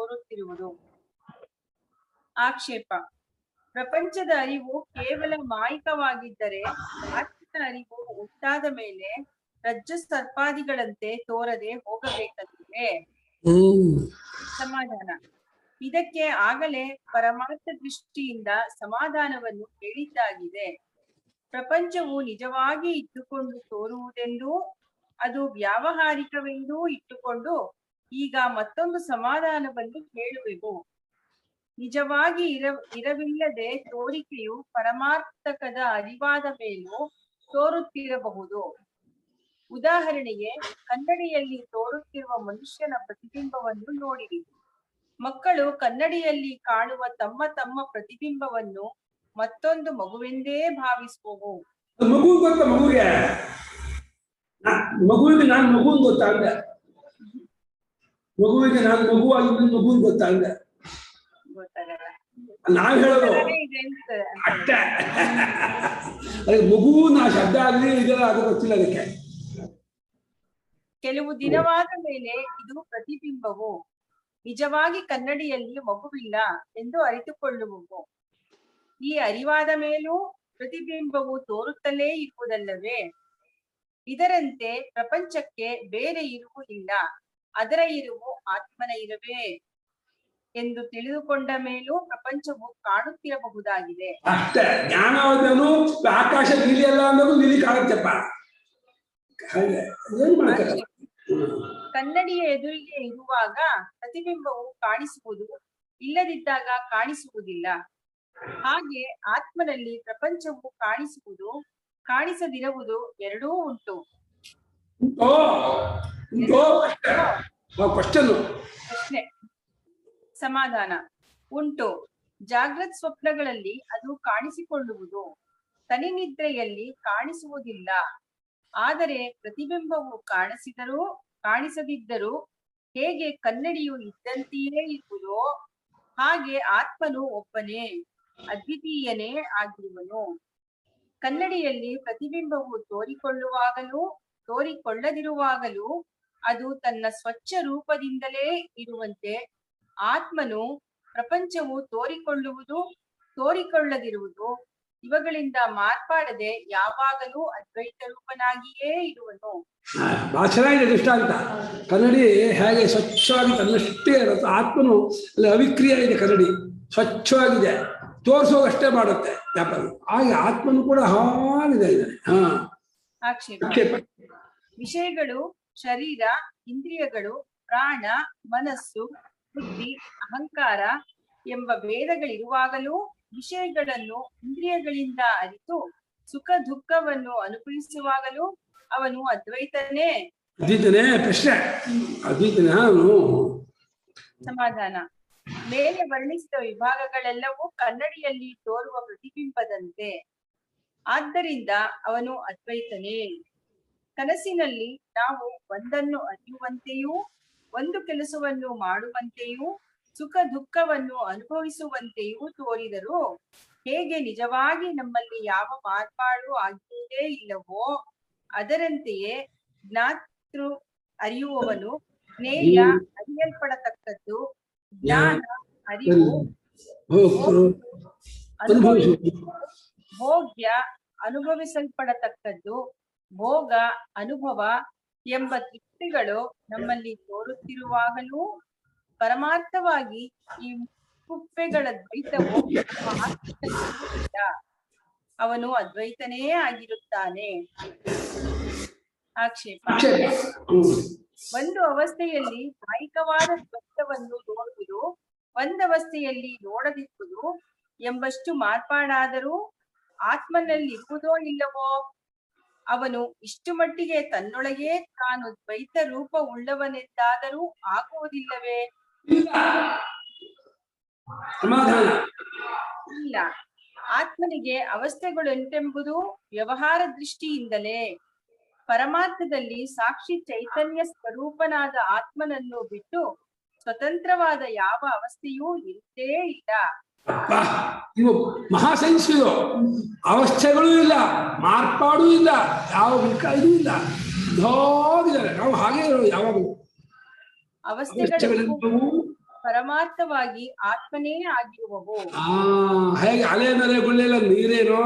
ತೋರುತ್ತಿರುವುದು. ಆಕ್ಷೇಪ. ಪ್ರಪಂಚದ ಅರಿವು ಕೇವಲ ಮಾಯಿಕವಾಗಿದ್ದರೆ ಆತ್ಮನ ಅರಿವು ಉಂಟಾದ ಮೇಲೆ ರಜ್ಜು ಸರ್ಪಾದಿಗಳಂತೆ ತೋರದೆ ಹೋಗಬೇಕಂತೆ. ಸಮಾಧಾನ. ಇದಕ್ಕೆ ಆಗಲೇ ಪರಮಾರ್ಥ ದೃಷ್ಟಿಯಿಂದ ಸಮಾಧಾನವನ್ನು ಹೇಳಿದ್ದಾಗಿದೆ. ಪ್ರಪಂಚವು ನಿಜವಾಗಿ ಇಟ್ಟುಕೊಂಡು ತೋರುವುದೆಂದೂ ಅದು ವ್ಯಾವಹಾರಿಕವೆಂದೂ ಇಟ್ಟುಕೊಂಡು ಈಗ ಮತ್ತೊಂದು ಸಮಾಧಾನವನ್ನು ಹೇಳುವೆವು. ನಿಜವಾಗಿ ಇರವಿಲ್ಲದೆ ತೋರಿಕೆಯು ಪರಮಾರ್ಥಕದ ಅರಿವಾದ ಮೇಲೂ ತೋರುತ್ತಿರಬಹುದು. ಉದಾಹರಣೆಗೆ, ಕನ್ನಡಿಯಲ್ಲಿ ತೋರುತ್ತಿರುವ ಮನುಷ್ಯನ ಪ್ರತಿಬಿಂಬವನ್ನು ನೋಡಿರಿ. ಮಕ್ಕಳು ಕನ್ನಡಿಯಲ್ಲಿ ಕಾಣುವ ತಮ್ಮ ತಮ್ಮ ಪ್ರತಿಬಿಂಬವನ್ನು ಮತ್ತೊಂದು ಮಗುವೆಂದೇ ಭಾವಿಸುವವು. ಮಗುವಿಗೆ ನಾನು ಮಗುನ್ ಗೊತ್ತಾಗ ಮಗುವಿಗೆ ನಾನು ಮಗುವಾಗಿದ್ದು ಮಗುನ್ ಗೊತ್ತಾಗ ನಾವ್ ಹೇಳೋದು ಅಷ್ಟ. ಅದಕ್ಕೆ ಮಗು ನಾ ಶಬ್ದ ಆಗಲಿ ಇದೆಲ್ಲ ಅದು ಗೊತ್ತಿಲ್ಲ. ಅದಕ್ಕೆ ಕೆಲವು ದಿನವಾದ ಮೇಲೆ ಇದು ಪ್ರತಿಬಿಂಬವು ನಿಜವಾಗಿ ಕನ್ನಡಿಯಲ್ಲಿ ಮಗುವಿಲ್ಲ ಎಂದು ಅರಿತುಕೊಳ್ಳುವವು. ಈ ಅರಿವಾದ ಮೇಲೂ ಪ್ರತಿಬಿಂಬವು ತೋರುತ್ತಲೇ ಇರುವುದಲ್ಲವೇ? ಇದರಂತೆ ಪ್ರಪಂಚಕ್ಕೆ ಬೇರೆ ಇರುವು ಇಲ್ಲ, ಅದರ ಇರುವು ಆತ್ಮನ ಇರವೇ ಎಂದು ತಿಳಿದುಕೊಂಡ ಮೇಲೂ ಪ್ರಪಂಚವು ಕಾಣುತ್ತಿರಬಹುದಾಗಿದೆ. ಅಷ್ಟೇ. ಜ್ಞಾನವದನು ಆಕಾಶ ನೀಲಿ ಅಲ್ಲ ಅನ್ನೋದು ನೀಲಿ ಕಾಣುತ್ತಪ್ಪ. ಕನ್ನಡಿಯ ಎದುರಿಗೆ ಇರುವಾಗ ಪ್ರತಿಬಿಂಬವು ಕಾಣಿಸುವುದು, ಇಲ್ಲದಿದ್ದಾಗ ಕಾಣಿಸುವುದಿಲ್ಲ. ಹಾಗೆ ಆತ್ಮನಲ್ಲಿ ಪ್ರಪಂಚವು ಕಾಣಿಸುವುದು, ಕಾಣಿಸದಿರುವುದು ಎರಡೂ ಉಂಟು. ಪ್ರಶ್ನೆ. ಸಮಾಧಾನ. ಉಂಟು. ಜಾಗೃತ್ ಸ್ವಪ್ನಗಳಲ್ಲಿ ಅದು ಕಾಣಿಸಿಕೊಳ್ಳುವುದು, ತನಿನಿದ್ರೆಯಲ್ಲಿ ಕಾಣಿಸುವುದಿಲ್ಲ. ಆದರೆ ಪ್ರತಿಬಿಂಬವು ಕಾಣಿಸಿದರೂ ಕಾಣಿಸದಿದ್ದರೂ ಹೇಗೆ ಕನ್ನಡಿಯು ಇದ್ದಂತೆಯೇ ಇರುವುದೋ ಹಾಗೆ ಆತ್ಮನು ಒಬ್ಬನೇ ಅದ್ವಿತೀಯನೇ ಆಗಿರುವನು. ಕನ್ನಡಿಯಲ್ಲಿ ಪ್ರತಿಬಿಂಬವು ತೋರಿಕೊಳ್ಳುವಾಗಲೂ ತೋರಿಕೊಳ್ಳದಿರುವಾಗಲೂ ಅದು ತನ್ನ ಸ್ವಚ್ಛ ರೂಪದಿಂದಲೇ ಇರುವಂತೆ ಆತ್ಮನು ಪ್ರಪಂಚವು ತೋರಿಕೊಳ್ಳುವುದು ತೋರಿಕೊಳ್ಳದಿರುವುದು ಇವುಗಳಿಂದ ಮಾರ್ಪಾಡದೆ ಯಾವಾಗಲೂ ಅದ್ವೈತ ರೂಪನಾಗಿಯೇ ಇರುವನು. ಬಹಳ ಚೆನ್ನಾಗಿದೆ ದೃಷ್ಟಾಂತ. ಕನ್ನಡಿ ಹೇಗೆ ಸ್ವಚ್ಛವಾಗಿ ತನ್ನಷ್ಟೇ ಇರುತ್ತೆ, ಆತ್ಮನು ಅಲ್ಲಿ ಅವಿಕ್ರಿಯ ಇದೆ. ಕನ್ನಡಿ ಸ್ವಚ್ಛವಾಗಿದೆ, ತೋರಿಸೋಗಷ್ಟೇ ಮಾಡುತ್ತೆ ವ್ಯಾಪಾರ. ಹಾಗೆ ಆತ್ಮನು ಕೂಡ ಹಾಗಿದೆ. ಆಕ್ಷೇಪ. ವಿಷಯಗಳು, ಶರೀರ, ಇಂದ್ರಿಯಗಳು, ಪ್ರಾಣ, ಮನಸ್ಸು, ಬುದ್ಧಿ, ಅಹಂಕಾರ ಎಂಬ ಭೇದಗಳಿರುವಾಗಲೂ ವಿಷಯಗಳನ್ನು ಇಂದ್ರಿಯಗಳಿಂದ ಅರಿತು ಸುಖ ದುಃಖವನ್ನು ಅನುಭವಿಸುವಾಗಲೂ ಅವನು ಅದ್ವೈತನೇ. ಪ್ರಶ್ನೆ ಅದ್ವೈತನೇ ಅವನು. ಸಮಾಧಾನ. ಮೇಲೆ ವರ್ಣಿಸಿದ ವಿಭಾಗಗಳೆಲ್ಲವೂ ಕನ್ನಡಿಯಲ್ಲಿ ತೋರುವ ಪ್ರತಿಬಿಂಬದಂತೆ. ಆದ್ದರಿಂದ ಅವನು ಅದ್ವೈತನೇ. ಕನಸಿನಲ್ಲಿ ನಾವು ಒಂದನ್ನು ಅರಿಯುವಂತೆಯೂ ಒಂದು ಕೆಲಸವನ್ನು ಮಾಡುವಂತೆಯೂ ಸುಖ ದುಃಖವನ್ನು ಅನುಭವಿಸುವಂತೆಯೂ ತೋರಿದರೂ ಹೇಗೆ ನಿಜವಾಗಿ ನಮ್ಮಲ್ಲಿ ಯಾವ ಮಾರ್ಪಾಡು ಆಗುವುದೇ ಇಲ್ಲವೋ ಅದರಂತೆಯೇ ಜ್ಞಾತೃ ಅರಿಯುವವನು ಜ್ಞೇಯ ಅರಿಯಲ್ಪಡತಕ್ಕದ್ದು, ಜ್ಞಾನ ಅರಿವು ಭೋಗ್ಯ ಅನುಭವಿಸಲ್ಪಡತಕ್ಕದ್ದು, ಭೋಗ ಅನುಭವ ಎಂಬ ತೃಪ್ತಿಗಳು ನಮ್ಮಲ್ಲಿ ತೋರುತ್ತಿರುವಾಗಲೂ ಪರಮಾರ್ಥವಾಗಿ ಈ ಕುಪ್ಪೆಗಳ ದ್ವೈತವು ಅವನು ಅದ್ವೈತನೇ ಆಗಿರುತ್ತಾನೆ. ಆಕ್ಷೇಪ. ಒಂದು ಅವಸ್ಥೆಯಲ್ಲಿ ಕಾಯಿಕವಾದ ದ್ವೈತವನ್ನು ನೋಡುವುದು, ಒಂದವಸ್ಥೆಯಲ್ಲಿ ನೋಡದಿರುವುದು ಎಂಬಷ್ಟು ಮಾರ್ಪಾಡಾದರೂ ಆತ್ಮನಲ್ಲಿರುವುದೋ ಇಲ್ಲವೋ? ಅವನು ಇಷ್ಟು ಮಟ್ಟಿಗೆ ತನ್ನೊಳಗೆ ತಾನು ದ್ವೈತ ರೂಪ ಉಳ್ಳವನೆಂದಾದರೂ ಆಗುವುದಿಲ್ಲವೇ? ಇಲ್ಲ. ಆತ್ಮನಿಗೆ ಅವಸ್ಥೆಗಳುಂಟೆಂಬುದು ವ್ಯವಹಾರ ದೃಷ್ಟಿಯಿಂದಲೇ. ಪರಮಾರ್ಥದಲ್ಲಿ ಸಾಕ್ಷಿ ಚೈತನ್ಯ ಸ್ವರೂಪನಾದ ಆತ್ಮನನ್ನು ಬಿಟ್ಟು ಸ್ವತಂತ್ರವಾದ ಯಾವ ಅವಸ್ಥೆಯೂ ಇರುತ್ತೇ ಇಲ್ಲ. ಇವು ಮಹಾಸೈನ್ಸ್. ಅವಸ್ಥೆಗಳೂ ಇಲ್ಲ, ಮಾರ್ಪಾಡೂ ಇಲ್ಲ, ಯಾವ ಇದು ಇಲ್ಲ. ಹೋಗಿದ್ದಾರೆ ನಾವು ಹಾಗೆ ಯಾವಾಗಲೂ. ಅವಸ್ಥೆಗಳು ಪರಮಾರ್ಥವಾಗಿ ಆತ್ಮನೇ ಆಗಿರುವವು. ಹೇಗೆ ಅಲೆ ಮೇಲೆ ಗುಳ್ಳೆಲ್ಲ ನೀರೇನೋ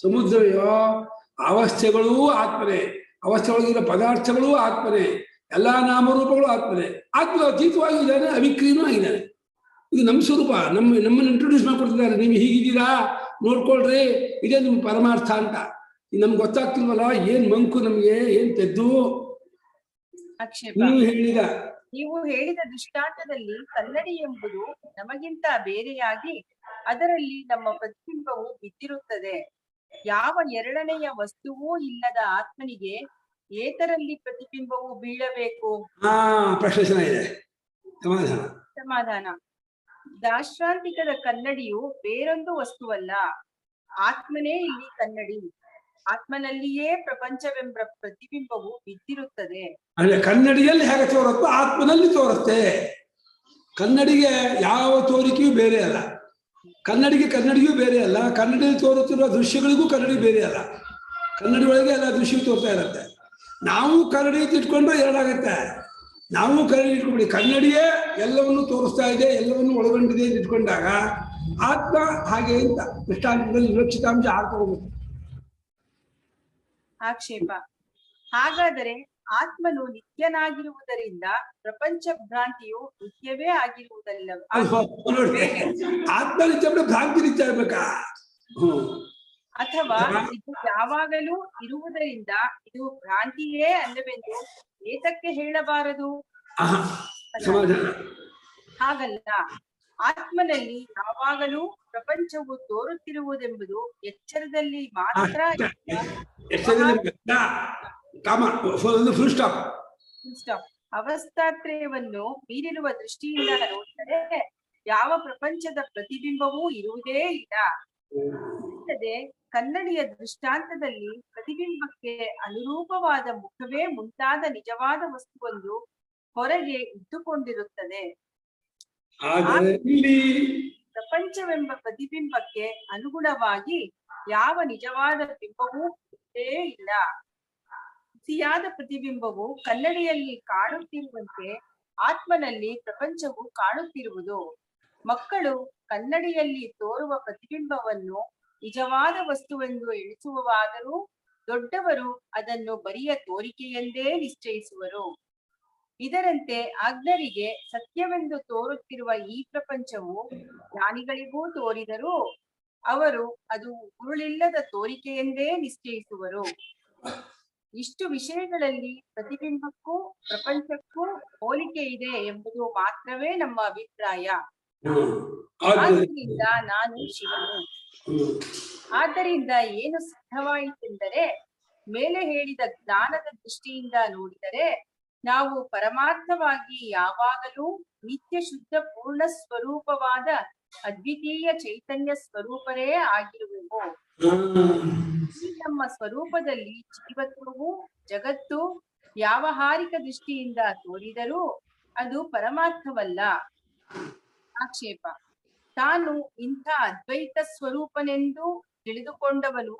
ಸಮುದ್ರವೋ ಅವಸ್ಥೆಗಳೂ ಆತ್ಮನೇ, ಅವಸ್ಥೆಯೊಳಗಿರೋ ಪದಾರ್ಥಗಳೂ ಆತ್ಮನೇ, ಎಲ್ಲಾ ನಾಮರೂಪಗಳು ಆತ್ಮನೇ. ಆತ್ಮ ಅತೀತವಾಗಿದ್ದಾನೆ, ಅವಿಕ್ರಿಯನೂ ಆಗಿದ್ದಾನೆ. ಇದು ನಮ್ಮ ಸ್ವರೂಪ. ನಮ್ಮನ್ನು ಇಂಟ್ರೊಡ್ಯೂಸ್ ಮಾಡ್ಕೊಡ್ತಿದ್ದಾರೆ. ನೀವು ಹೀಗಿದ್ದೀರಾ ನೋಡ್ಕೊಳ್ರಿ, ಇದೇ ನಿಮ್ಮ ಪರಮಾರ್ಥ ಅಂತ. ನಮ್ಗೆ ಗೊತ್ತಾಗ್ತಿಲ್ವಲ್ಲ, ಏನ್ ಮಂಕು ನಮ್ಗೆ, ಏನ್ ತೆದ್ದು. ಆಕ್ಷೇಪ. ನೀವು ಹೇಳಿದ ದೃಷ್ಟಾಂತದಲ್ಲಿ ಕನ್ನಡಿ ಎಂಬುದು ನಮಗಿಂತ ಬೇರೆಯಾಗಿ ಅದರಲ್ಲಿ ನಮ್ಮ ಪ್ರತಿಬಿಂಬವು ಬಿದ್ದಿರುತ್ತದೆ. ಯಾವ ಎರಡನೆಯ ವಸ್ತುವೂ ಇಲ್ಲದ ಆತ್ಮನಿಗೆ ಏತರಲ್ಲಿ ಪ್ರತಿಬಿಂಬವು ಬೀಳಬೇಕು? ಪ್ರಶ್ನೆ ಚೆನ್ನಾಗಿದೆ. ಸಮಾಧಾನ. ದಾರ್ಶಾಂತಿಕದ ಕನ್ನಡಿಯು ಬೇರೊಂದು ವಸ್ತುವಲ್ಲ, ಆತ್ಮನೇ ಇಲ್ಲಿ ಕನ್ನಡಿ. ಆತ್ಮನಲ್ಲಿಯೇ ಪ್ರಪಂಚವೆಂಬ ಪ್ರತಿಬಿಂಬವು ಬಿದ್ದಿರುತ್ತದೆ. ಅಂದ್ರೆ ಕನ್ನಡಿಯಲ್ಲಿ ಹೇಗೆ ತೋರುತ್ತೋ ಆತ್ಮನಲ್ಲಿ ತೋರುತ್ತೆ. ಕನ್ನಡಿಗೆ ಯಾವ ತೋರಿಕೆಯೂ ಬೇರೆ ಅಲ್ಲ, ಕನ್ನಡಿಯೂ ಬೇರೆ ಅಲ್ಲ, ಕನ್ನಡಿಯಲ್ಲಿ ತೋರುತ್ತಿರುವ ದೃಶ್ಯಗಳಿಗೂ ಕನ್ನಡಿ ಬೇರೆ ಅಲ್ಲ. ಕನ್ನಡಿ ಒಳಗೆ ಎಲ್ಲ ದೃಶ್ಯ ತೋರ್ತಾ ಇರುತ್ತೆ. ನಾವು ಕನ್ನಡಿ ಇಟ್ಕೊಂಡ್ರೆ ಎರಡಾಗತ್ತೆ. ನಾವು ಕನ್ನಡಿ ಇಟ್ಕೊಂಡ್ಬಿಡಿ, ಕನ್ನಡಿಯೇ ಎಲ್ಲವನ್ನು ತೋರಿಸ್ತಾ ಇದೆ, ಎಲ್ಲವನ್ನು ಒಳಗೊಂಡಿದೆ ಅಂತ ಇಟ್ಕೊಂಡಾಗ ಆತ್ಮ ಹಾಗೆ ಅಂತ ದೃಷ್ಟಾಂತದಲ್ಲಿ ವಿವಕ್ಷಿತಾಂಶ ಆಗೋಗುತ್ತೆ. ಆಕ್ಷೇಪ. ಹಾಗಾದರೆ ಆತ್ಮನು ನಿತ್ಯನಾಗಿರುವುದರಿಂದ ಪ್ರಪಂಚ ಭ್ರಾಂತಿಯು ನಿತ್ಯವೇ ಆಗಿರುವುದಲ್ಲ? ನೋಡಿ, ಆತ್ಮ ನಿತ್ಯ ಭ್ರಾಂತಿ ನಿತ್ಯ ಆಗ್ಬೇಕಾ? ಅಥವಾ ಇದು ಯಾವಾಗಲೂ ಇರುವುದರಿಂದ ಇದು ಭ್ರಾಂತಿಯೇ ಅಲ್ಲವೆಂದು ಏತಕ್ಕೆ ಹೇಳಬಾರದು? ಹಾಗಲ್ಲ, ಆತ್ಮನಲ್ಲಿ ಯಾವಾಗಲೂ ಪ್ರಪಂಚವು ತೋರುತ್ತಿರುವುದೆಂಬುದು ಎಚ್ಚರದಲ್ಲಿ ಮಾತ್ರ. ಅವಸ್ಥಾತ್ರಯವನ್ನು ಮೀರಿರುವ ದೃಷ್ಟಿಯಿಂದ ನೋಡಿದರೆ ಯಾವ ಪ್ರಪಂಚದ ಪ್ರತಿಬಿಂಬವೂ ಇರುವುದೇ ಇಲ್ಲ. ಕನ್ನಡಿಯ ದೃಷ್ಟಾಂತದಲ್ಲಿ ಪ್ರತಿಬಿಂಬಕ್ಕೆ ಅನುರೂಪವಾದ ಮುಖವೇ ಮುಂತಾದ ನಿಜವಾದ ವಸ್ತುವೊಂದು ಹೊರಗೆ ಇದ್ದುಕೊಂಡಿರುತ್ತದೆ. ಪ್ರಪಂಚವೆಂಬ ಪ್ರತಿಬಿಂಬಕ್ಕೆ ಅನುಗುಣವಾಗಿ ಯಾವ ನಿಜವಾದ ಬಿಂಬವೂ ಇಲ್ಲೇ ಇಲ್ಲ. ಸಿಯಾದ ಪ್ರತಿಬಿಂಬವು ಕನ್ನಡಿಯಲ್ಲಿ ಕಾಣುತ್ತಿರುವಂತೆ ಆತ್ಮನಲ್ಲಿ ಪ್ರಪಂಚವು ಕಾಣುತ್ತಿರುವುದು. ಮಕ್ಕಳು ಕನ್ನಡಿಯಲ್ಲಿ ತೋರುವ ಪ್ರತಿಬಿಂಬವನ್ನು ನಿಜವಾದ ವಸ್ತುವೆಂದು ಎಣಿಸುವವಾದರೂ ದೊಡ್ಡವರು ಅದನ್ನು ಬರಿಯ ತೋರಿಕೆಯೆಂದೇ ನಿಶ್ಚಯಿಸುವರು. ಇದರಂತೆ ಅಜ್ಞರಿಗೆ ಸತ್ಯವೆಂದು ತೋರುತ್ತಿರುವ ಈ ಪ್ರಪಂಚವು ಜ್ಞಾನಿಗಳಿಗೂ ತೋರಿದರೂ ಅವರು ಅದು ಉರುಳಿಲ್ಲದ ತೋರಿಕೆಯೆಂದೇ ನಿಶ್ಚಯಿಸುವರು. ಇಷ್ಟು ವಿಷಯಗಳಲ್ಲಿ ಪ್ರತಿಬಿಂಬಕ್ಕೂ ಪ್ರಪಂಚಕ್ಕೂ ಹೋಲಿಕೆ ಇದೆ ಎಂಬುದು ಮಾತ್ರವೇ ನಮ್ಮ ಅಭಿಪ್ರಾಯ. ಆದ್ದರಿಂದ ನಾನು ಶಿವನು. ಆದ್ದರಿಂದ ಏನು ಸಿದ್ಧವಾಯಿತೆಂದರೆ, ಮೇಲೆ ಹೇಳಿದ ಜ್ಞಾನದ ದೃಷ್ಟಿಯಿಂದ ನೋಡಿದರೆ ನಾವು ಪರಮಾರ್ಥವಾಗಿ ಯಾವಾಗಲೂ ನಿತ್ಯ ಶುದ್ಧ ಪೂರ್ಣ ಸ್ವರೂಪವಾದ ಅದ್ವಿತೀಯ ಚೈತನ್ಯ ಸ್ವರೂಪರೇ ಆಗಿರುವೆವು. ಈ ನಮ್ಮ ಸ್ವರೂಪದಲ್ಲಿ ಜೀವತ್ವವು ಜಗತ್ತು ವ್ಯಾವಹಾರಿಕ ದೃಷ್ಟಿಯಿಂದ ತೋರಿದರೂ ಅದು ಪರಮಾರ್ಥವಲ್ಲ. ಆಕ್ಷೇಪ. ತಾನು ಇಂಥ ಅದ್ವೈತ ಸ್ವರೂಪನೆಂದು ತಿಳಿದುಕೊಂಡವನು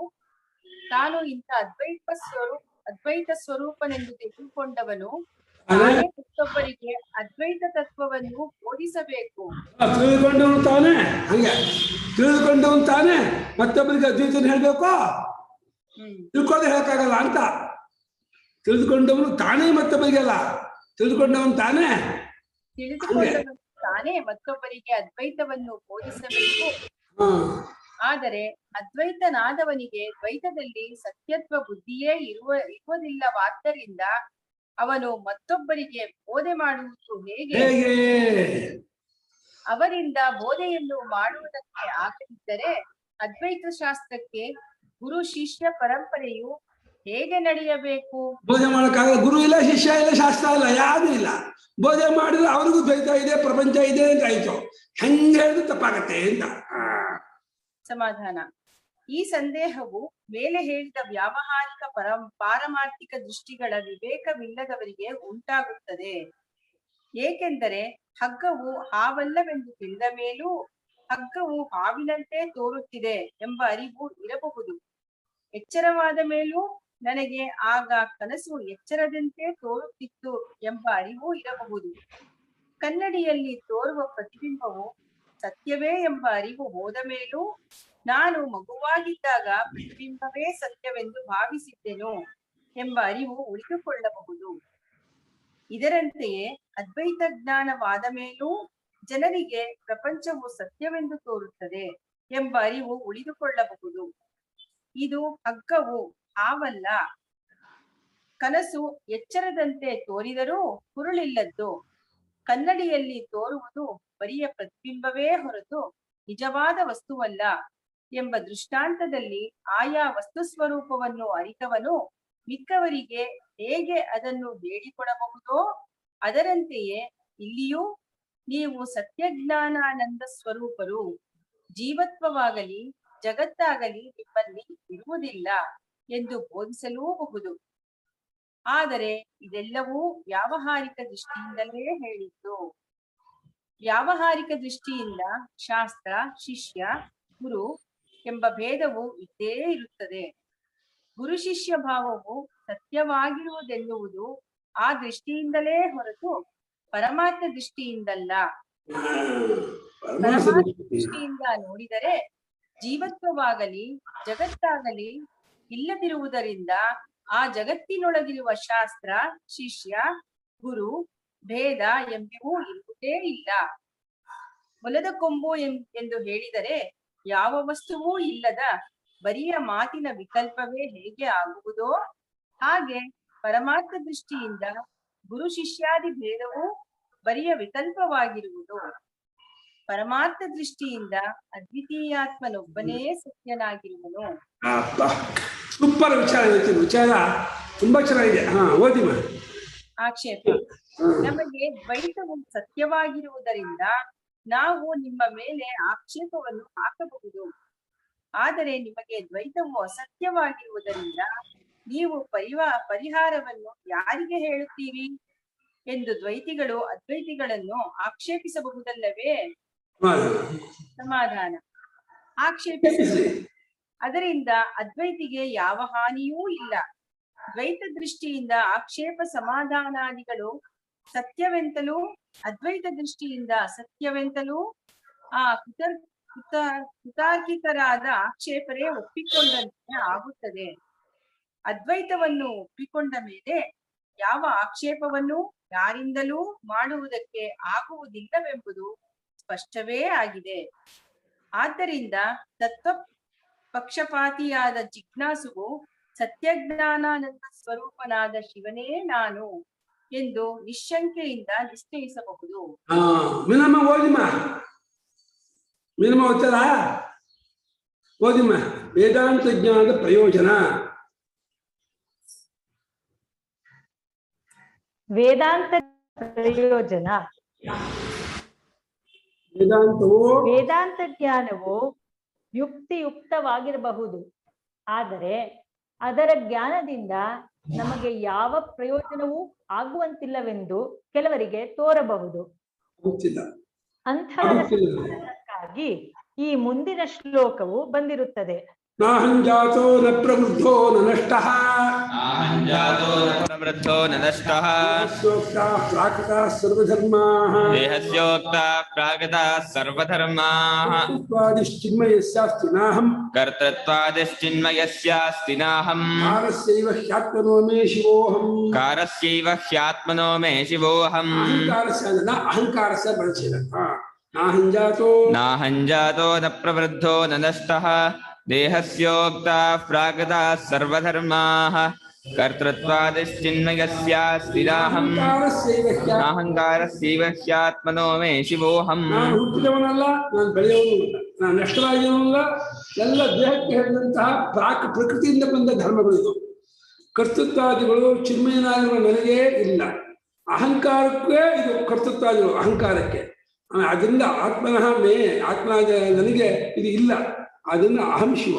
ಮತ್ತೊಬ್ಬರಿಗೆ ಅದ್ವೈತ ತತ್ವವನ್ನು ಬೋಧಿಸಬೇಕು. ತಿಳಿದುಕೊಂಡವನು ತಾನೇ, ಹಂಗೆ ತಿಳಿದುಕೊಂಡವನು ತಾನೇ ಮತ್ತೊಬ್ಬರಿಗೆ ಅದ್ವೈತ ಹೇಳ್ಬೇಕು. ತಿಳ್ಕೊಳ್ಳದೆ ಹೇಳಕ್ಕಾಗಲ್ಲ ಅಂತ. ತಿಳಿದುಕೊಂಡವನು ತಾನೇ ಮತ್ತೊಬ್ಬರಿಗೆ ಅಲ್ಲ, ತಿಳಿದುಕೊಂಡವನು ತಾನೇ ಮತ್ತೊಬ್ಬರಿಗೆ ಅದ್ವೈತವನ್ನು ಬೋಧಿಸಬೇಕು. ಆದರೆ ಅದ್ವೈತನಾದವನಿಗೆ ದ್ವೈತದಲ್ಲಿ ಸತ್ಯತ್ವ ಬುದ್ಧಿಯೇ ಇರುವುದಿಲ್ಲವಾದ್ದರಿಂದ ಅವನು ಮತ್ತೊಬ್ಬರಿಗೆ ಬೋಧೆ ಮಾಡುವುದು ಹೇಗೆ? ಅವರಿಂದ ಬೋಧೆಯನ್ನು ಮಾಡುವುದಕ್ಕೆ ಆಗದಿದ್ದರೆ ಅದ್ವೈತ ಶಾಸ್ತ್ರಕ್ಕೆ ಗುರು ಶಿಷ್ಯ ಪರಂಪರೆಯು ಹೇಗೆ ನಡೆಯಬೇಕು? ಬೋಧೆ ಮಾಡಕ್ಕಾಗಲ್ಲ. ಗುರು ಇಲ್ಲ, ಶಿಷ್ಯ ಇಲ್ಲ, ಶಾಸ್ತ್ರ ಇಲ್ಲ, ಯಾವ್ದು ಇಲ್ಲ. ಬೋಧೆ ಮಾಡಿದ್ರೆ ಅವ್ರಿಗೂ ದ್ವೈತ ಇದೆ, ಪ್ರಪಂಚ ಇದೆ ಅಂತ ಆಯ್ತು. ಹೆಂಗ ಹೇಳಿದ್ರು ತಪ್ಪಾಗತ್ತೆ ಅಂತ. ಸಮಾಧಾನ. ಈ ಸಂದೇಹವು ಮೇಲೆ ಹೇಳಿದ ವ್ಯಾವಹಾರಿಕ ಪಾರಮಾರ್ಥಿಕ ದೃಷ್ಟಿಗಳ ವಿವೇಕವಿಲ್ಲದವರಿಗೆ ಉಂಟಾಗುತ್ತದೆ. ಏಕೆಂದರೆ ಹಗ್ಗವು ಹಾವಲ್ಲವೆಂದು ತಿಳಿದ ಮೇಲೂ ಹಗ್ಗವು ಹಾವಿನಂತೆ ತೋರುತ್ತಿದೆ ಎಂಬ ಅರಿವು ಇರಬಹುದು. ಎಚ್ಚರವಾದ ಮೇಲೂ ನನಗೆ ಆಗ ಕನಸು ಎಚ್ಚರದಂತೆ ತೋರುತ್ತಿತ್ತು ಎಂಬ ಅರಿವು ಇರಬಹುದು. ಕನ್ನಡಿಯಲ್ಲಿ ತೋರುವ ಪ್ರತಿಬಿಂಬವು ಸತ್ಯವೇ ಎಂಬ ಅರಿವು ಹೋದ ಮೇಲೂ ನಾನು ಮಗುವಾಗಿದ್ದಾಗ ಪ್ರತಿಬಿಂಬವೇ ಸತ್ಯವೆಂದು ಭಾವಿಸಿದ್ದೆನು ಎಂಬ ಅರಿವು ಉಳಿದುಕೊಳ್ಳಬಹುದು. ಇದರಂತೆಯೇ ಅದ್ವೈತ ಜ್ಞಾನವಾದ ಮೇಲೂ ಜನರಿಗೆ ಪ್ರಪಂಚವು ಸತ್ಯವೆಂದು ತೋರುತ್ತದೆ ಎಂಬ ಅರಿವು ಉಳಿದುಕೊಳ್ಳಬಹುದು. ಇದು ಹಗ್ಗವು ಹಾವಲ್ಲ. ಕನಸು ಎಚ್ಚರದಂತೆ ತೋರಿದರೂ ಹುರುಳಿಲ್ಲದ್ದು. ಕನ್ನಡಿಯಲ್ಲಿ ತೋರುವುದು ಬರಿಯ ಪ್ರತಿಬಿಂಬವೇ ಹೊರತು ನಿಜವಾದ ವಸ್ತುವಲ್ಲ ಎಂಬ ದೃಷ್ಟಾಂತದಲ್ಲಿ ಆಯಾ ವಸ್ತು ಸ್ವರೂಪವನ್ನು ಅರಿತವನು ಮಿಕ್ಕವರಿಗೆ ಹೇಗೆ ಅದನ್ನು ಹೇಳಿಕೊಡಬಹುದೋ ಅದರಂತೆಯೇ ಇಲ್ಲಿಯೂ ನೀವು ಸತ್ಯಜ್ಞಾನಾನಂದ ಸ್ವರೂಪರು, ಜೀವತ್ವವಾಗಲಿ ಜಗತ್ತಾಗಲಿ ನಿಮ್ಮಲ್ಲಿ ಇರುವುದಿಲ್ಲ ಎಂದು ಬೋಧಿಸಲೂಬಹುದು. ಆದರೆ ಇದೆಲ್ಲವೂ ವ್ಯಾವಹಾರಿಕ ದೃಷ್ಟಿಯಿಂದಲೇ ಹೇಳಿದ್ದು. ವ್ಯಾವಹಾರಿಕ ದೃಷ್ಟಿಯಿಂದ ಶಾಸ್ತ್ರ, ಶಿಷ್ಯ, ಗುರು ಎಂಬ ಭೇದವು ಇದ್ದೇ ಇರುತ್ತದೆ. ಗುರು ಶಿಷ್ಯ ಭಾವವು ಸತ್ಯವಾಗಿರುವುದೆನ್ನುವುದು ಆ ದೃಷ್ಟಿಯಿಂದಲೇ ಹೊರತು ಪರಮಾತ್ಮ ದೃಷ್ಟಿಯಿಂದಲ್ಲ. ಪರಮಾತ್ಮ ದೃಷ್ಟಿಯಿಂದ ನೋಡಿದರೆ ಜೀವತ್ವವಾಗಲಿ ಜಗತ್ತಾಗಲಿ ಇಲ್ಲದಿರುವುದರಿಂದ ಆ ಜಗತ್ತಿನೊಳಗಿರುವ ಶಾಸ್ತ್ರ, ಶಿಷ್ಯ, ಗುರು ಭೇದ ಎಂಬಿಗೂ ಇರುವುದೇ ಇಲ್ಲ. ಮೊಲದ ಕೊಂಬು ಎಂದು ಹೇಳಿದರೆ ಯಾವ ವಸ್ತುವೂ ಇಲ್ಲದ ಬರಿಯ ಮಾತಿನ ವಿಕಲ್ಪವೇ ಹೇಗೆ ಆಗುವುದೋ ಹಾಗೆ ಪರಮಾತ್ಮ ದೃಷ್ಟಿಯಿಂದ ಗುರು ಶಿಷ್ಯಾದಿ ಭೇದವು ಬರಿಯ ವಿಕಲ್ಪವಾಗಿರುವುದು. ಪರಮಾತ್ಮ ದೃಷ್ಟಿಯಿಂದ ಅದ್ವಿತೀಯಾತ್ಮನೊಬ್ಬನೇ ಸತ್ಯನಾಗಿರುವನು. ಸೂಪರ್ ವಿಚಾರ ಹೇಳ್ತೀನಿ. ವಿಚಾರ ತುಂಬಾ ಚೆನ್ನಾಗಿದೆ. ಓದಿ ಮಾ. ಆಕ್ಷೇಪ. ನಮಗೆ ದ್ವೈತವು ಸತ್ಯವಾಗಿರುವುದರಿಂದ ನಾವು ನಿಮ್ಮ ಮೇಲೆ ಆಕ್ಷೇಪವನ್ನು ಹಾಕಬಹುದು. ಆದರೆ ನಿಮಗೆ ದ್ವೈತವು ಅಸತ್ಯವಾಗಿರುವುದರಿಂದ ನೀವು ಪರಿಹಾರವನ್ನು ಯಾರಿಗೆ ಹೇಳುತ್ತೀರಿ ಎಂದು ದ್ವೈತಿಗಳು ಅದ್ವೈತಿಗಳನ್ನು ಆಕ್ಷೇಪಿಸಬಹುದಲ್ಲವೇ? ಸಮಾಧಾನ. ಆಕ್ಷೇಪಿಸಿ. ಅದರಿಂದ ಅದ್ವೈತಿಗೆ ಯಾವ ಹಾನಿಯೂ ಇಲ್ಲ. ದ್ವೈತ ದೃಷ್ಟಿಯಿಂದ ಆಕ್ಷೇಪ ಸಮಾಧಾನಾದಿಗಳು ಸತ್ಯವೆಂತಲೂ ಅದ್ವೈತ ದೃಷ್ಟಿಯಿಂದ ಅಸತ್ಯವೆಂತಲೂ ಆ ಕುತಾರ್ಕಿಕರಾದ ಆಕ್ಷೇಪರೇ ಒಪ್ಪಿಕೊಂಡಂತೆ ಆಗುತ್ತದೆ. ಅದ್ವೈತವನ್ನು ಒಪ್ಪಿಕೊಂಡ ಮೇಲೆ ಯಾವ ಆಕ್ಷೇಪವನ್ನು ಯಾರಿಂದಲೂ ಮಾಡುವುದಕ್ಕೆ ಆಗುವುದಿಲ್ಲವೆಂಬುದು ಸ್ಪಷ್ಟವೇ ಆಗಿದೆ. ಆದ್ದರಿಂದ ತತ್ವ ಪಕ್ಷಪಾತಿಯಾದ ಜಿಜ್ಞಾಸುವು ಸತ್ಯಜ್ಞಾನಾನಂದ ಸ್ವರೂಪನಾದ ಶಿವನೇ ನಾನು ಎಂದು ನಿಶ್ಶಂಕೆಯಿಂದ ನಿಶ್ಚಯಿಸಬಹುದು. ಓದಿಮ್ಮ. ವೇದಾಂತ ಜ್ಞಾನದ ಪ್ರಯೋಜನ. ವೇದಾಂತ ಪ್ರಯೋಜನ. ವೇದಾಂತ ಜ್ಞಾನವು ಯುಕ್ತಿಯುಕ್ತವಾಗಿರಬಹುದು. ಆದರೆ ಅದರ ಜ್ಞಾನದಿಂದ ನಮಗೆ ಯಾವ ಪ್ರಯೋಜನವೂ ಆಗುವಂತಿಲ್ಲವೆಂದು ಕೆಲವರಿಗೆ ತೋರಬಹುದು. ಅಂಥವರಿಗಾಗಿ ಈ ಮುಂದಿನ ಶ್ಲೋಕವು ಬಂದಿರುತ್ತದೆ. ನಾಹಂಜಾತೋ ನ ಪ್ರವೃದ್ಧೋ ನ ನಷ್ಟಃ. ನಾಹಂಜಾತೋ ನ ಪ್ರವೃದ್ಧೋ ನ ನಷ್ಟಃ. ದೇಹಸ್ಯೋಕ್ತಾಃ ಪ್ರಾಕೃತಾಃ ಸರ್ವಧರ್ಮಾಃ. ದೇಹಸ್ಯೋಕ್ತಾಃ ಪ್ರಾಕೃತಾಃ ಸರ್ವಧರ್ಮಾಃ. ಕರ್ತೃತ್ವಾದಿಶ್ಚಿನ್ಮಯಸ್ಯಾಸ್ತಿ ನಾಹಂ. ಕರ್ತೃತ್ವಾದಿಶ್ಚಿನ್ಮಯಸ್ಯಾಸ್ತಿ ನಾಹಂ. ಕಾರಸ್ಯೈವ ಹ್ಯಾತ್ಮನೋ ಮೇ ಶಿವೋಹಂ. ಕಾರಸ್ಯೈವ ಹ್ಯಾತ್ಮನೋ ಮೇ ಶಿವೋಹಂ. ಅಹಂಕಾರಸ್ಯ ಬಳಸಿದ. ನಾಹಂಜಾತೋ ನ ಪ್ರವೃದ್ಧೋ ನ ನಷ್ಟಃ. ದೇಹಸ್ಯೋಕ್ತಾಃ ಪ್ರಾಕೃತಾಃ ಸರ್ವಧರ್ಮಾಃ. ಕರ್ತೃತ್ವಾದಿಶ್ಚಿನ್ಮಯಸ್ಯಾಸ್ತಿ ನಾಹಂ. ನಾಹಂಕಾರಸ್ಯೈವ ಹ್ಯಾತ್ಮನೋ ಮೇ ಶಿವೋಹಂ. ನಾನು ಹುಟ್ಟಿದವನಲ್ಲ, ನಾನು ಬೆಳೆಯವನು, ನಾನು ನಷ್ಟವಾಗಿಯವನಲ್ಲ. ಎಲ್ಲ ದೇಹಕ್ಕೆ ಹೇಳಿದಂತಹ ಪ್ರಕೃತಿಯಿಂದ ಬಂದ ಧರ್ಮಗಳು ಇದು. ಕರ್ತೃತ್ವಾದಿಗಳು ಚಿನ್ಮಯನಾಗಿರುವ ನನಗೇ ಇಲ್ಲ. ಅಹಂಕಾರಕ್ಕೆ ಇದು ಕರ್ತೃತ್ವಾದಿಗಳು, ಅಹಂಕಾರಕ್ಕೆ. ಅದರಿಂದ ಆತ್ಮನಃ ಮೇ, ಆತ್ಮ ನನಗೆ ಇದು ಇಲ್ಲ. ಅದರಿಂದ ಅಹಂ ಶಿವ,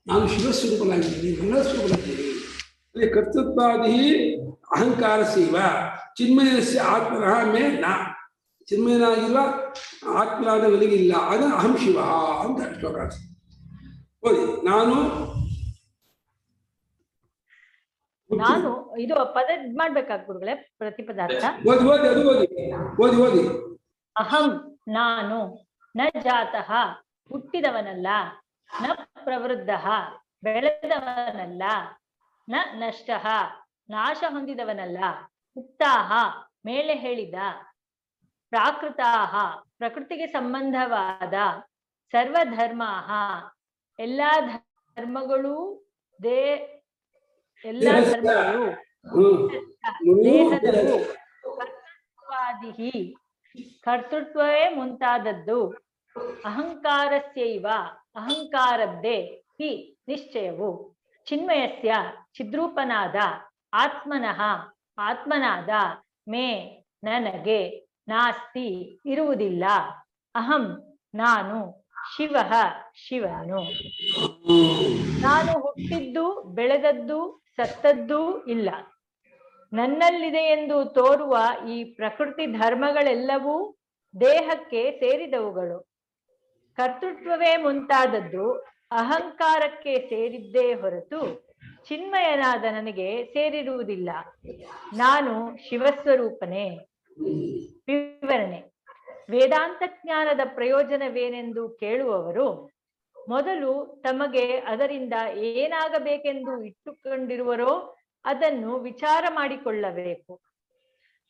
ನಾನು ಶಿವಸ್ವರೂಪನಾಗಿದ್ದೀನಿ, ನನ್ನ ಸ್ವರೂಪನಾಗಿದ್ದೀನಿ. ಅಲ್ಲಿ ಕರ್ತೃತ್ವಾದಿ ಅಹಂಕಾರಸ್ಯೈವ ಚಿನ್ಮಯಸ್ಯ ಆತ್ಮನಃ ಮೇ ನ. ಚಿನ್ಮಯನಾಗಿರುವ ಆತ್ಮನಾದ ನನಗಿಲ್ಲ, ಅದು ಅಹಂ ಶಿವ ಅಂತ ಶ್ಲೋಕ. ಓದಿ. ನಾನು ನಾನು ಇದು ಪದ ಇದ್ ಮಾಡ್ಬೇಕಾಗ್ಬಿಡ್ಗಳೇ ಪ್ರತಿಪದಾರ್ಥ. ಓದಿ ಓದಿ ಅದು ಓದಿ ಓದಿ ಓದಿ. ಅಹಂ ನಾನು, ನ ಜಾತಃ ಹುಟ್ಟಿದವನಲ್ಲ, ನ ಪ್ರವೃದ್ಧಃ ಬೆಳೆದವನಲ್ಲ, ನ ನಷ್ಟಃ ನಾಶ ಹೊಂದಿದವನಲ್ಲ, ಉಕ್ತಾಹ ಮೇಲೆ ಹೇಳಿದ, ಪ್ರಾಕೃತಾಹ ಪ್ರಕೃತಿಗೆ ಸಂಬಂಧವಾದ, ಸರ್ವಧರ್ಮಾಹ ಎಲ್ಲಾ ಧರ್ಮಗಳು, ಎಲ್ಲಾ ಧರ್ಮಗಳು, ದೇಹದವು, ಕರ್ತೃತ್ವಾದಿಹಿ ಕರ್ತೃತ್ವವೇ ಮುಂತಾದದ್ದು, ಅಹಂಕಾರಸ್ಯೈವ ಅಹಂಕಾರದ್ದೇ ಹಿ ನಿಶ್ಚಯವು, ಚಿನ್ಮಯಸ್ಯ ಚಿದ್ರೂಪನಾದ, ಆತ್ಮನಃ ಆತ್ಮನಾದ, ಮೇ ನನಗೆ, ನಾಸ್ತಿ ಇರುವುದಿಲ್ಲ, ಅಹಂ ನಾನು, ಶಿವಃ ಶಿವನು. ನಾನು ಹುಟ್ಟಿದ್ದು ಬೆಳೆದದ್ದು ಸತ್ತದ್ದೂ ಇಲ್ಲ. ನನ್ನಲ್ಲಿದೆ ಎಂದು ತೋರುವ ಈ ಪ್ರಕೃತಿ ಧರ್ಮಗಳೆಲ್ಲವೂ ದೇಹಕ್ಕೆ ಸೇರಿದವುಗಳು. ಕರ್ತೃತ್ವವೇ ಮುಂತಾದದ್ದು ಅಹಂಕಾರಕ್ಕೆ ಸೇರಿದ್ದೇ ಹೊರತು ಚಿನ್ಮಯನಾದ ನನಗೆ ಸೇರಿರುವುದಿಲ್ಲ. ನಾನು ಶಿವಸ್ವರೂಪನೇ. ವಿವರಣೆ. ವೇದಾಂತ ಜ್ಞಾನದ ಪ್ರಯೋಜನವೇನೆಂದು ಕೇಳುವವರು ಮೊದಲು ತಮಗೆ ಅದರಿಂದ ಏನಾಗಬೇಕೆಂದು ಇಟ್ಟುಕೊಂಡಿರುವರೋ ಅದನ್ನು ವಿಚಾರ ಮಾಡಿಕೊಳ್ಳಬೇಕು.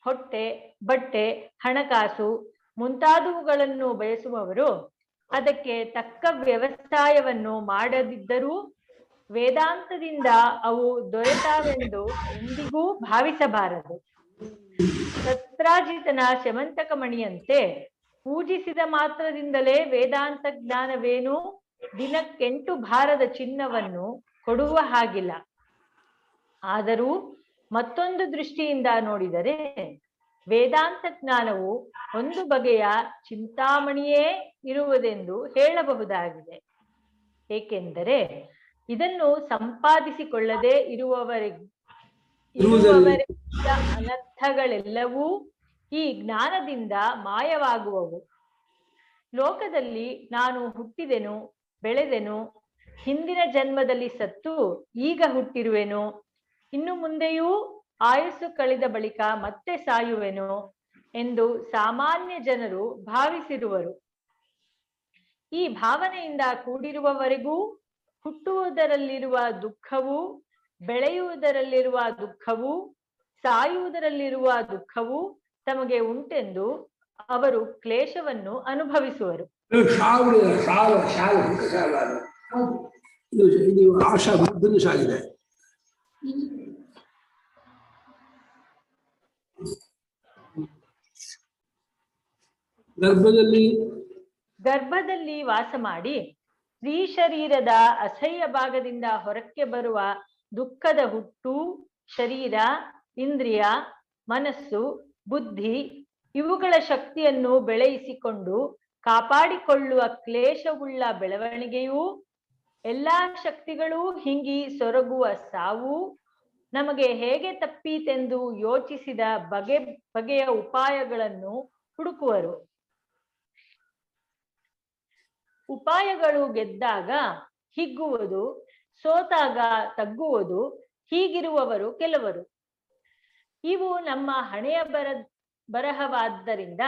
ಹೊಟ್ಟೆ, ಬಟ್ಟೆ, ಹಣಕಾಸು ಮುಂತಾದವುಗಳನ್ನು ಬಯಸುವವರು ಅದಕ್ಕೆ ತಕ್ಕ ವ್ಯವಸಾಯವನ್ನು ಮಾಡದಿದ್ದರೂ ವೇದಾಂತದಿಂದ ಅವು ದೊರೆತಾವೆಂದು ಎಂದಿಗೂ ಭಾವಿಸಬಾರದು. ಸತ್ರಾಜಿತನ ಶಮಂತಕ ಮಣಿಯಂತೆ ಪೂಜಿಸಿದ ಮಾತ್ರದಿಂದಲೇ ವೇದಾಂತ ಜ್ಞಾನವೇನು ದಿನಕ್ಕೆಂಟು ಭಾರದ ಚಿನ್ನವನ್ನು ಕೊಡುವ ಹಾಗಿಲ್ಲ. ಆದರೂ ಮತ್ತೊಂದು ದೃಷ್ಟಿಯಿಂದ ನೋಡಿದರೆ ವೇದಾಂತ ಜ್ಞಾನವು ಒಂದು ಬಗೆಯ ಚಿಂತಾಮಣಿಯೇ ಇರುವುದೆಂದು ಹೇಳಬಹುದಾಗಿದೆ. ಏಕೆಂದರೆ ಇದನ್ನು ಸಂಪಾದಿಸಿಕೊಳ್ಳದೆ ಇರುವವರಿಗೆ ಅನರ್ಥಗಳೆಲ್ಲವೂ ಈ ಜ್ಞಾನದಿಂದ ಮಾಯವಾಗುವವು. ಲೋಕದಲ್ಲಿ ನಾನು ಹುಟ್ಟಿದೆನು, ಬೆಳೆದೆನು, ಹಿಂದಿನ ಜನ್ಮದಲ್ಲಿ ಸತ್ತು ಈಗ ಹುಟ್ಟಿರುವೆನು, ಇನ್ನು ಮುಂದೆಯೂ ಆಯುಸ್ಸು ಕಳೆದ ಬಳಿಕ ಮತ್ತೆ ಸಾಯುವೆನು ಎಂದು ಸಾಮಾನ್ಯ ಜನರು ಭಾವಿಸಿರುವರು. ಈ ಭಾವನೆಯಿಂದ ಕೂಡಿರುವವರೆಗೂ ಹುಟ್ಟುವುದರಲ್ಲಿರುವ ದುಃಖವು, ಬೆಳೆಯುವುದರಲ್ಲಿರುವ ದುಃಖವು, ಸಾಯುವುದರಲ್ಲಿರುವ ದುಃಖವು ತಮಗೆ ಉಂಟೆಂದು ಅವರು ಕ್ಲೇಶವನ್ನು ಅನುಭವಿಸುವರು. ಗರ್ಭದಲ್ಲಿ ವಾಸ ಮಾಡಿ ಸ್ತ್ರೀ ಶರೀರದ ಅಸಹ್ಯ ಭಾಗದಿಂದ ಹೊರಕ್ಕೆ ಬರುವ ದುಃಖದ ಹುಟ್ಟು, ಶರೀರ, ಇಂದ್ರಿಯ, ಮನಸ್ಸು, ಬುದ್ಧಿ ಇವುಗಳ ಶಕ್ತಿಯನ್ನು ಬೆಳೆಯಿಸಿಕೊಂಡು ಕಾಪಾಡಿಕೊಳ್ಳುವ ಕ್ಲೇಶವುಳ್ಳ ಬೆಳವಣಿಗೆಯೂ, ಎಲ್ಲಾ ಶಕ್ತಿಗಳೂ ಹಿಂಗಿ ಸೊರಗುವ ಸಾವು ನಮಗೆ ಹೇಗೆ ತಪ್ಪೀತೆಂದು ಯೋಚಿಸಿದ ಬಗೆಯ ಉಪಾಯಗಳನ್ನು ಹುಡುಕುವರು. ಉಪಾಯಗಳು ಗೆದ್ದಾಗ ಹಿಗ್ಗುವುದು, ಸೋತಾಗ ತಗ್ಗುವುದು, ಹೀಗಿರುವವರು ಕೆಲವರು. ಇವು ನಮ್ಮ ಹಣೆಯ ಬರಹವಾದ್ದರಿಂದ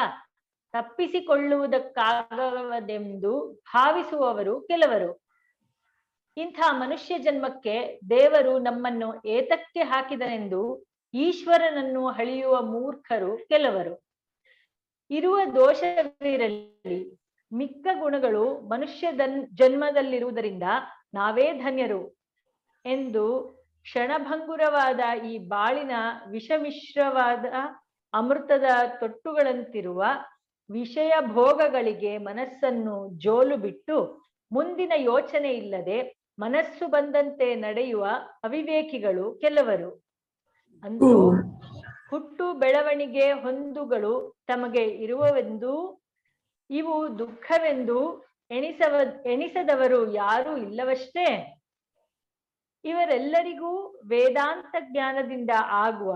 ತಪ್ಪಿಸಿಕೊಳ್ಳುವುದಕ್ಕಾಗದೆಂದು ಭಾವಿಸುವವರು ಕೆಲವರು. ಇಂಥ ಮನುಷ್ಯ ಜನ್ಮಕ್ಕೆ ದೇವರು ನಮ್ಮನ್ನು ಏತಕ್ಕೆ ಹಾಕಿದನೆಂದು ಈಶ್ವರನನ್ನು ಹಳಿಯುವ ಮೂರ್ಖರು ಕೆಲವರು. ಇರುವ ದೋಷವಿರಲಿ, ಮಿಕ್ಕ ಗುಣಗಳು ಮನುಷ್ಯ ಜನ್ಮದಲ್ಲಿರುವುದರಿಂದ ನಾವೇ ಧನ್ಯರು ಎಂದು ಕ್ಷಣಭಂಗುರವಾದ ಈ ಬಾಳಿನ ವಿಷಮಿಶ್ರವಾದ ಅಮೃತದ ತೊಟ್ಟುಗಳಂತಿರುವ ವಿಷಯ ಭೋಗಗಳಿಗೆ ಮನಸ್ಸನ್ನು ಜೋಲು ಬಿಟ್ಟು ಮುಂದಿನ ಯೋಚನೆ ಇಲ್ಲದೆ ಮನಸ್ಸು ಬಂದಂತೆ ನಡೆಯುವ ಅವಿವೇಕಿಗಳು ಕೆಲವರು. ಅಂತೂ ಹುಟ್ಟು ಬೆಳವಣಿಗೆ ಹೊಂದುಗಳು ತಮಗೆ ಇರುವವೆಂದು, ಇವು ದುಃಖವೆಂದು ಎಣಿಸದವರು ಯಾರೂ ಇಲ್ಲವಷ್ಟೇ. ಇವರೆಲ್ಲರಿಗೂ ವೇದಾಂತ ಜ್ಞಾನದಿಂದ ಆಗುವ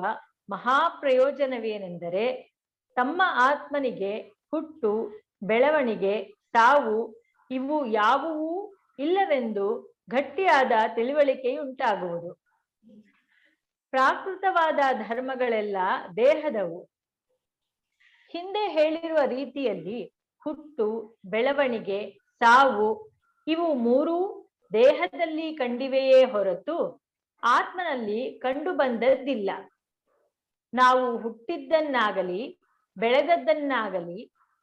ಮಹಾಪ್ರಯೋಜನವೇನೆಂದರೆ ತಮ್ಮ ಆತ್ಮನಿಗೆ ಹುಟ್ಟು, ಬೆಳವಣಿಗೆ, ಸಾವು ಇವು ಯಾವುವೂ ಇಲ್ಲವೆಂದು ಗಟ್ಟಿಯಾದ ತಿಳುವಳಿಕೆಯುಂಟಾಗುವುದು. ಪ್ರಾಕೃತವಾದ ಧರ್ಮಗಳೆಲ್ಲ ದೇಹದವು. ಹಿಂದೆ ಹೇಳಿರುವ ರೀತಿಯಲ್ಲಿ ಹುಟ್ಟು, ಬೆಳವಣಿಗೆ, ಸಾವು ಇವು ಮೂರೂ ದೇಹದಲ್ಲಿ ಕಂಡಿವೆಯೇ ಹೊರತು ಆತ್ಮನಲ್ಲಿ ಕಂಡು ಬಂದದ್ದಿಲ್ಲ. ನಾವು ಹುಟ್ಟಿದ್ದನ್ನಾಗಲಿ, ಬೆಳೆದದ್ದನ್ನಾಗಲಿ,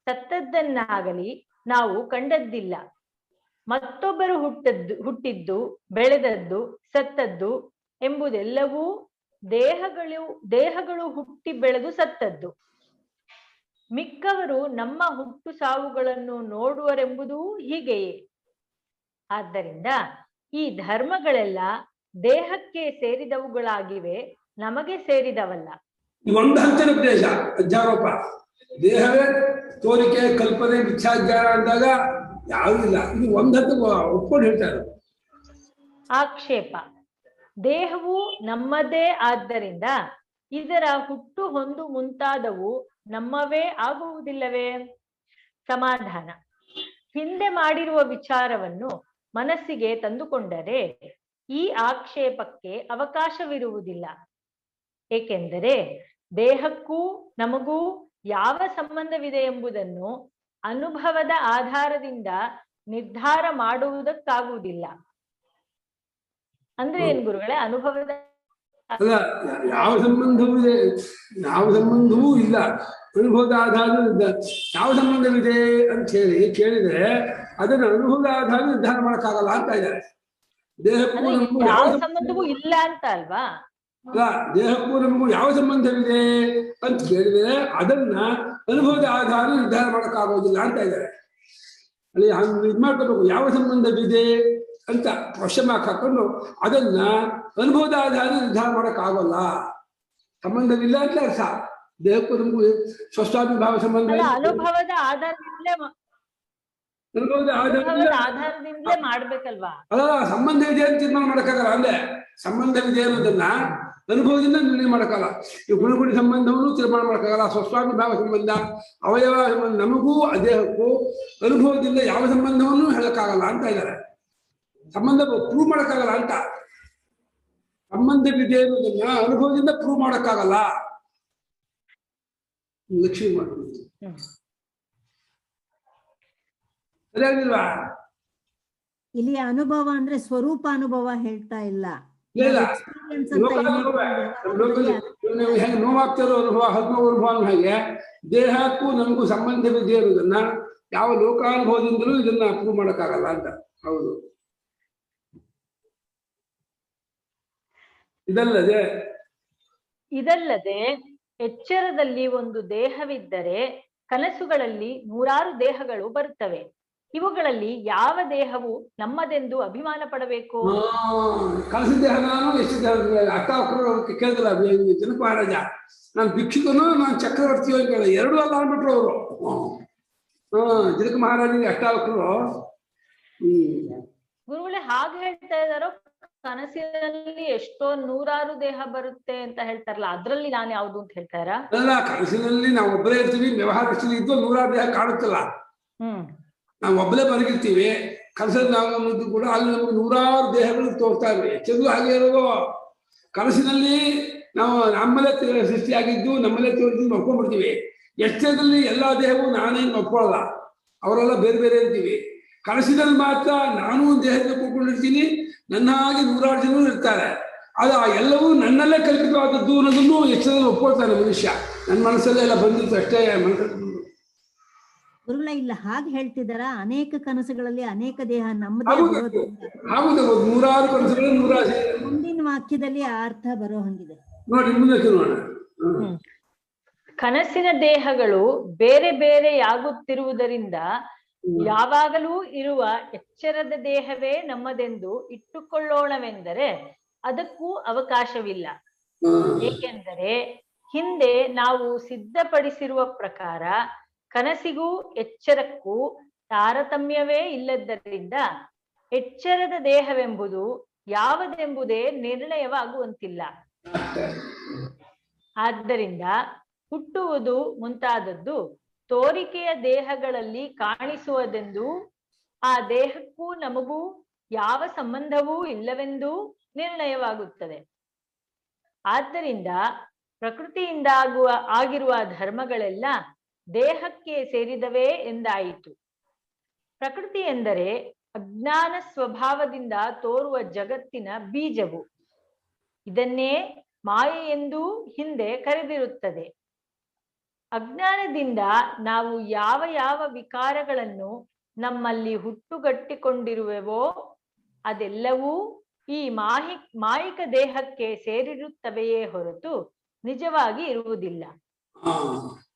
ಸತ್ತದ್ದನ್ನಾಗಲಿ ನಾವು ಕಂಡದ್ದಿಲ್ಲ. ಮತ್ತೊಬ್ಬರು ಹುಟ್ಟಿದ್ದು, ಬೆಳೆದದ್ದು, ಸತ್ತದ್ದು ಎಂಬುದೆಲ್ಲವೂ ದೇಹಗಳು ಹುಟ್ಟಿ ಬೆಳೆದು ಸತ್ತದ್ದು. ಮಿಕ್ಕವರು ನಮ್ಮ ಹುಟ್ಟು ಸಾವುಗಳನ್ನು ನೋಡುವರೆಂಬುದೂ ಹೀಗೆಯೇ. ಆದ್ದರಿಂದ ಈ ಧರ್ಮಗಳೆಲ್ಲ ದೇಹಕ್ಕೆ ಸೇರಿದವುಗಳಾಗಿವೆ, ನಮಗೆ ಸೇರಿದವಲ್ಲ. ಒಂದು ಹಂತದ ಉಪದೇಶ ಅಧ್ಯಾರೋಪ. ದೇಹವೇ ತೋರಿಕೆ, ಕಲ್ಪನೆ, ಮಿಥ್ಯಾಜ್ಞಾನ ಅಂದಾಗ ಯಾವುದಿಲ್ಲ. ಇದು ಒಂದು ಹಂತ ಒಪ್ಕೊಂಡು ಹೇಳ್ತಾರೆ. ಆಕ್ಷೇಪ: ದೇಹವು ನಮ್ಮದೇ ಆದ್ದರಿಂದ ಇದರ ಹುಟ್ಟು ಹೊಂದು ಮುಂತಾದವು ನಮ್ಮವೇ ಆಗುವುದಿಲ್ಲವೇ? ಸಮಾಧಾನ: ಹಿಂದೆ ಮಾಡಿರುವ ವಿಚಾರವನ್ನು ಮನಸ್ಸಿಗೆ ತಂದುಕೊಂಡರೆ ಈ ಆಕ್ಷೇಪಕ್ಕೆ ಅವಕಾಶವಿರುವುದಿಲ್ಲ. ಏಕೆಂದರೆ ದೇಹಕ್ಕೂ ನಮಗೂ ಯಾವ ಸಂಬಂಧವಿದೆ ಎಂಬುದನ್ನು ಅನುಭವದ ಆಧಾರದಿಂದ ನಿರ್ಧಾರ ಮಾಡುವುದಕ್ಕಾಗುವುದಿಲ್ಲ. ಅಂದ್ರೆ ಏನ್ ಗುರುಗಳೇ? ಅನುಭವದ ಅಲ್ಲ, ಯಾವ ಸಂಬಂಧವೂ ಇದೆ, ಯಾವ ಸಂಬಂಧವೂ ಇಲ್ಲ. ಅನುಭವದ ಆಧಾರದಿಂದ ಯಾವ ಸಂಬಂಧವಿದೆ ಅಂತ ಹೇಳಿ ಕೇಳಿದ್ರೆ ಅದನ್ನು ಅನುಭವದ ಆಧಾರ ನಿರ್ಧಾರ ಮಾಡಕ್ಕಾಗಲ್ಲ ಅಂತ ಇದ್ದಾರೆ. ದೇಹಕ್ಕೂ ನಮಗೂ ಯಾವ ಸಂಬಂಧವೂ ಇಲ್ಲ ಅಂತ ಅಲ್ವಾ? ಅಲ್ಲ, ದೇಹಕ್ಕೂ ನಮಗೂ ಯಾವ ಸಂಬಂಧವಿದೆ ಅಂತ ಕೇಳಿದ್ರೆ ಅದನ್ನ ಅನುಭವದ ಆಧಾರ ನಿರ್ಧಾರ ಮಾಡಕ್ಕಾಗೋದಿಲ್ಲ ಅಂತ ಇದ್ದಾರೆ. ಅಲ್ಲಿ ಹಂಗೆ ಇದು ಮಾಡ್ಕೋಬೇಕು. ಯಾವ ಸಂಬಂಧವಿದೆ ಅಂತ ಕ್ವಶನ್ ಮಾರ್ಕ್ ಹಾಕೊಂಡು ಅದನ್ನ ಅನುಭವದ ಆಧಾರ ನಿರ್ಧಾರ ಮಾಡಕ್ಕಾಗಲ್ಲ. ಸಂಬಂಧವಿಲ್ಲ ಅಂತ ಅರ್ಥ. ದೇಹಕ್ಕೂ ನಮಗೂ ಸ್ವಸ್ವಾಭಿಭಾವ ಸಂಬಂಧ ಅನುಭವದ ಆಧಾರದಿಂದಲೇ ಮಾಡ್ಬೇಕಲ್ವಾ? ಅಲ್ಲ, ಸಂಬಂಧ ಇದೆ ಅಂತ ತೀರ್ಮಾನ ಮಾಡಕ್ಕಾಗಲ್ಲ. ಅಂದ್ರೆ ಸಂಬಂಧವಿದೆ ಅನ್ನೋದನ್ನ ಅನುಭವದಿಂದ ನಿರ್ಣಯ ಮಾಡಕ್ಕಾಗಲ್ಲ. ಈ ಗುಣಗುಡಿ ಸಂಬಂಧವನ್ನು ತೀರ್ಮಾನ ಮಾಡಕ್ಕಾಗಲ್ಲ. ಸ್ವಸ್ವಾಭಿಭಾವ ಸಂಬಂಧ, ಅವಯವ ಸಂಬಂಧ ನಮಗೂ ದೇಹಕ್ಕೂ ಅನುಭವದಿಂದ ಯಾವ ಸಂಬಂಧವನ್ನು ಹೇಳಕ್ಕಾಗಲ್ಲ ಅಂತ ಇದ್ದಾರೆ. ಸಂಬಂಧ ಪ್ರೂವ್ ಮಾಡಕ್ಕಾಗಲ್ಲ ಅಂತ. ಸಂಬಂಧವಿದೆ ಅನ್ನೋದನ್ನ ಅನುಭವದಿಂದ ಪ್ರೂವ್ ಮಾಡಕ್ಕಾಗಲ್ಲ. ಲಕ್ಷ್ಮಿ ಮಾಡ್ತೀವಿ ಸರಿಯಾಗಿಲ್ವಾ? ಇಲ್ಲಿ ಅನುಭವ ಅಂದ್ರೆ ಸ್ವರೂಪ ಅನುಭವ ಹೇಳ್ತಾ ಇಲ್ಲ. ಹೆಂಗೆ ನೋವಾಗ್ತಿರೋ ಅನುಭವ, ಹದಿನೋವು ಅನುಭವ ಹಾಗೆ ದೇಹಕ್ಕೂ ನಮಗೂ ಸಂಬಂಧವಿದೆ ಅನ್ನೋದನ್ನ ಯಾವ ಲೋಕಾನುಭವದಿಂದಲೂ ಇದನ್ನ ಪ್ರೂವ್ ಮಾಡಕ್ಕಾಗಲ್ಲ ಅಂತ. ಹೌದು. ಇದಲ್ಲದೆ ಎಚ್ಚರದಲ್ಲಿ ಒಂದು ದೇಹವಿದ್ದರೆ ಕನಸುಗಳಲ್ಲಿ ನೂರಾರು ದೇಹಗಳು ಬರುತ್ತವೆ. ಇವುಗಳಲ್ಲಿ ಯಾವ ದೇಹವು ನಮ್ಮದೆಂದು ಅಭಿಮಾನ ಪಡಬೇಕು? ಕನಸಿನ ದೇಹ ನಾನು ಎಷ್ಟು ಅಷ್ಟಾವಕ್ರು ಕೇಳಿದ್ರ ಜನಕ ಮಹಾರಾಜ, ನಾನು ಭಿಕ್ಷುಕನು ನಾನು ಚಕ್ರವರ್ತಿಯೋ ಕೇಳ ಎರಡೂ ಅಲ್ಲ ಅಂದ್ಬಿಟ್ರು ಅವರು. ಜನಕ ಮಹಾರಾಜನಿಗೆ ಅಷ್ಟಾವಕ್ರು ಗುರುಗಳೇ ಹಾಗೆ ಹೇಳ್ತಾ ಇದ್ದಾರೋ? ಕನಸಿನಲ್ಲಿ ಎಷ್ಟೋ ನೂರಾರು ದೇಹ ಬರುತ್ತೆ ಅಂತ ಹೇಳ್ತಾರಲ್ಲ, ಅದ್ರಲ್ಲಿ ನಾನು ಯಾವ್ದು ಅಂತ ಹೇಳ್ತಾರ? ಅಲ್ಲ, ಕನಸಿನಲ್ಲಿ ನಾವು ಒಬ್ಬರೇ ಇರ್ತೀವಿ. ವ್ಯವಹಾರ ದೃಷ್ಟಿಲಿ ಇದ್ದು ನೂರಾರು ದೇಹ ಕಾಣುತ್ತಲ್ಲ. ನಾವು ಒಬ್ಬರೇ ಬರಗಿರ್ತೀವಿ. ಕನಸಲ್ಲಿ ನಾವು ಕೂಡ ಅಲ್ಲಿ ನಮ್ಗೆ ನೂರಾರು ದೇಹಗಳು ತೋರ್ತಾ ಇವೆ. ಎಚ್ಚರದಲ್ಲೂ ಹಾಗೆ ಇರೋದು. ಕನಸಿನಲ್ಲಿ ನಾವು ನಮ್ಮಲ್ಲೇ ಸೃಷ್ಟಿಯಾಗಿದ್ದು ನಮ್ಮಲ್ಲೇ ತೋರಿದ್ದು ಒಪ್ಕೊಂಡ್ಬಿಡ್ತೀವಿ. ಎಚ್ಚರದಲ್ಲಿ ಎಲ್ಲಾ ದೇಹವು ನಾನೇನು ಒಪ್ಕೊಳ್ಳಲ್ಲ, ಅವರೆಲ್ಲ ಬೇರೆ ಬೇರೆ ಇರ್ತೀವಿ. ಕನಸಿನಲ್ಲಿ ಮಾತ್ರ ನಾನು ಒಂದು ದೇಹದಿಂದ ಕೂತ್ಕೊಂಡಿರ್ತೀನಿ, ನನ್ನ ಹಾಗೆ ನೂರಾರು ಜನರು ಇರ್ತಾರೆ. ಅದು ಎಲ್ಲವೂ ನನ್ನಲ್ಲೇ ಕಲ್ಪಿತವಾದದ್ದು ಅನ್ನೋದನ್ನು ಎಚ್ಚರದಲ್ಲಿ ಒಪ್ಕೊಳ್ತಾನೆ ಮನುಷ್ಯ. ನನ್ನ ಮನಸ್ಸಲ್ಲೇ ಎಲ್ಲ ಬಂದಿತ್ತು ಅಷ್ಟೇ. ಗುರುಗಳ ಇಲ್ಲ ಹಾಗೆ ಹೇಳ್ತಿದಾರ? ಅನೇಕ ಕನಸುಗಳಲ್ಲಿ ಅನೇಕ ದೇಹ ನಮ್ಮದೇ. ನೂರಾರು ಕನಸುಗಳು ನೂರಾರು. ಮುಂದಿನ ವಾಕ್ಯದಲ್ಲಿ ಆ ಅರ್ಥ ಬರೋ ಹಂಗಿದೆ ನೋಡಿ, ಮುಂದಕ್ಕೆ ನೋಡೋಣ. ಕನಸಿನ ದೇಹಗಳು ಬೇರೆ ಬೇರೆಯಾಗುತ್ತಿರುವುದರಿಂದ ಯಾವಾಗಲೂ ಇರುವ ಎಚ್ಚರದ ದೇಹವೇ ನಮ್ಮದೆಂದು ಇಟ್ಟುಕೊಳ್ಳೋಣವೆಂದರೆ ಅದಕ್ಕೂ ಅವಕಾಶವಿಲ್ಲ. ಏಕೆಂದರೆ ಹಿಂದೆ ನಾವು ಸಿದ್ಧಪಡಿಸಿರುವ ಪ್ರಕಾರ ಕನಸಿಗೂ ಎಚ್ಚರಕ್ಕೂ ತಾರತಮ್ಯವೇ ಇಲ್ಲದ್ದರಿಂದ ಎಚ್ಚರದ ದೇಹವೆಂಬುದು ಯಾವುದೆಂಬುದೇ ನಿರ್ಣಯವಾಗುವಂತಿಲ್ಲ. ಆದ್ದರಿಂದ ಹುಟ್ಟುವುದು ಮುಂತಾದದ್ದು ತೋರಿಕೆಯ ದೇಹಗಳಲ್ಲಿ ಕಾಣಿಸುವುದೆಂದು, ಆ ದೇಹಕ್ಕೂ ನಮಗೂ ಯಾವ ಸಂಬಂಧವೂ ಇಲ್ಲವೆಂದು ನಿರ್ಣಯವಾಗುತ್ತದೆ. ಆದ್ದರಿಂದ ಪ್ರಕೃತಿಯಿಂದ ಆಗಿರುವ ಧರ್ಮಗಳೆಲ್ಲ ದೇಹಕ್ಕೆ ಸೇರಿದವೇ ಎಂದಾಯಿತು. ಪ್ರಕೃತಿ ಎಂದರೆ ಅಜ್ಞಾನ ಸ್ವಭಾವದಿಂದ ತೋರುವ ಜಗತ್ತಿನ ಬೀಜವು. ಇದನ್ನೇ ಮಾಯೆ ಎಂದು ಹಿಂದೆ ಕರೆದಿರುತ್ತದೆ. ಅಜ್ಞಾನದಿಂದ ನಾವು ಯಾವ ಯಾವ ವಿಕಾರಗಳನ್ನು ನಮ್ಮಲ್ಲಿ ಹುಟ್ಟುಗಟ್ಟಿಕೊಂಡಿರುವೆವೋ ಅದೆಲ್ಲವೂ ಈ ಮಾಯಿಕ ದೇಹಕ್ಕೆ ಸೇರಿರುತ್ತವೆಯೇ ಹೊರತು ನಿಜವಾಗಿ ಇರುವುದಿಲ್ಲ.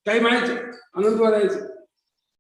ಟೈಮ್ ಆಯ್ತು, 11:15 ಆಯ್ತು.